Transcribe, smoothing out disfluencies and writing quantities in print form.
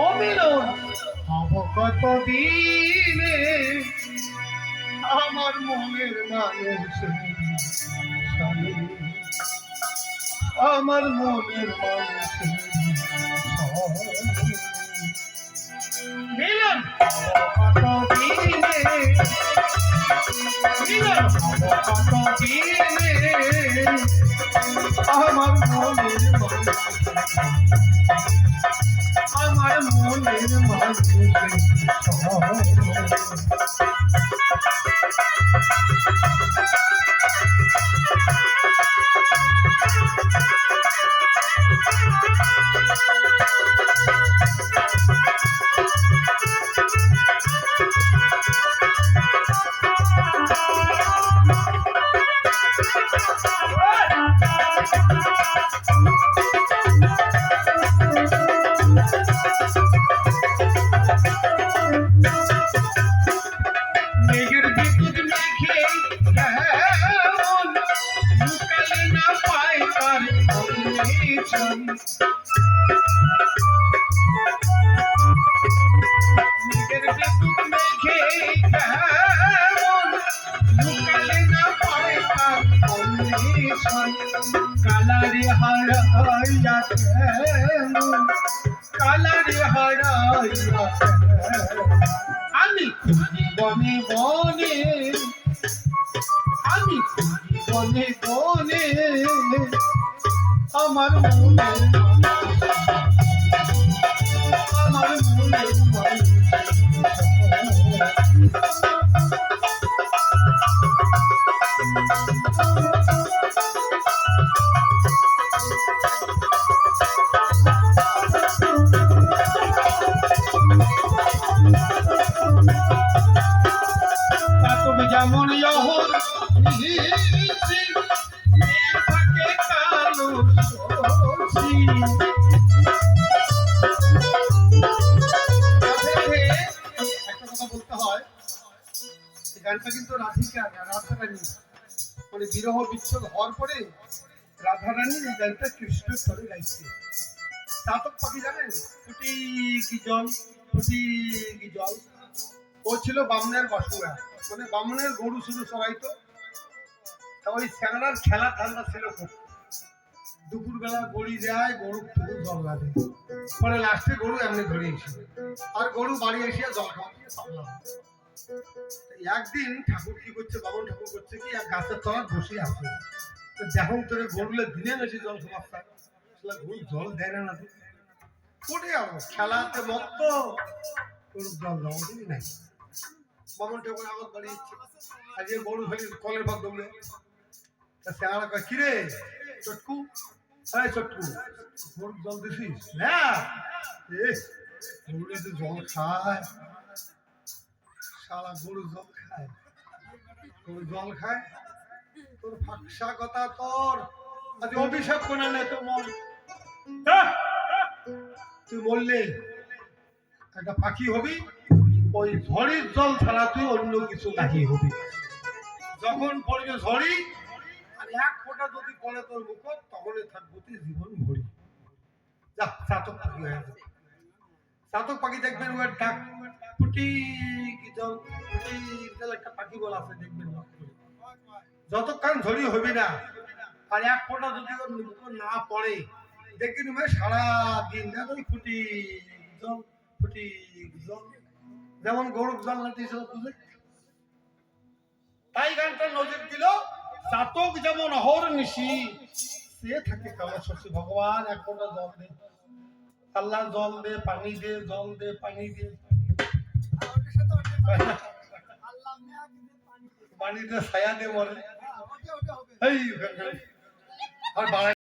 অমিলন হব কতদিনে আমার মনের মানুষের সনে, আমার মনের মানুষের সনে। মিলন কতদিনে, মিলন কতদিনে আমার মনের মানুষ, আমার মনের মানুষের সনে। মেঘের বিদ্যুৎ মেঘে কেমন লুকালে না পায় তার অন্বেষণ। মেঘের বিদ্যুৎ মেঘে কেমন লুকালে না পায় তার অন্বেষণ। কালারে হারাইয়া কেমন, কালারে হারাইয়া আমি খুঁজি বনে বনে, আমি খুঁজি বনে বনে আমার মনের মানুষ, আমার মনের মানুষ। তুমি যেমন ইহর নিশি থাকে কালো শশী। একটা কথা বলতে হয়, এই গানটা কিন্তু রাধিকা রাধারানী মানে বিরহ বিচ্ছেদ হওয়ার পরে রাধারানী এই গানটা কৃষ্ণ ধরে গাইছে। চাতক পাখি জানেন, ফুটি কি জল, ফুটি কি জল। ও ছিল বামনের বাসুরা, মানে বামনের গরু শুধু সবাইতো। তা ওই স্যাংরার খেলা ঠান্ডা ছিল খুব। দুপুরবেলা গড়ি যায়, গরু শুধু জল লাগে। পরে লাস্টে গরু এমনি ধরে এসে, আর গরু বাড়ি এসে জল খাওয়া পারলাম। একদিন ঠাকুর কি করছে, বামন ঠাকুর করছে কি, এক গাছের তলায় বসে আছে। যখন তোরে গরুলে দিনে বেশি জল খাওয়া, গরু জল দেয় না, কোটে আমার খেলাতে মত্ত গরু জল দেওয়া নাই। বামন ঠাকুর আগত বাড়ি আজকে গরু খালি কলের ভাত দৌড়ে। স্যাংরা কয় কিরে চটকু, আরে চটকু গরু জল দিছিস না? গরু যে জল খায়, সারা গরু জল খায়, গরু জল খায়। তোর ফাঁকসা কথা, তোর আজ অভিশাপ করে না তো মন। তুই বললে একটা পাখি হবি, ওই ঝড়ির জল ছাড়া তুই অন্য কিছু নাকি হবি। যখন পড়বে ঝড়ি আর এক ফোঁটা যদি পড়ে তোর মুখ, তখনই থাকবো তুই জীবন ভরি। যা চাতক পাখি হয়ে যাবে। চাতক পাখি দেখবেন ওর ডাক ফুটি কি জল, ফুটি জল একটা পাখি বলা আছে দেখবেন। যতক্ষণ ঝড়ি হবি না আর এক ফোঁটা যদি ওর মুখ না পড়ে, দেখবেন সারা দিন ওই ফুটি জল, ফুটি জল। যেমন গরুর জল না দিয়েছিল বুঝলে, তাই গানটা নজর দিল। চাতক যেমন অহর নিশি সে থাকে কালো শশী। ভগবান এক ফোঁটা জল দে, আল্লাহ জল দে, পানি দে, জল দে, পানি দে, পানি দে, ছায়া দে মরে। এই আর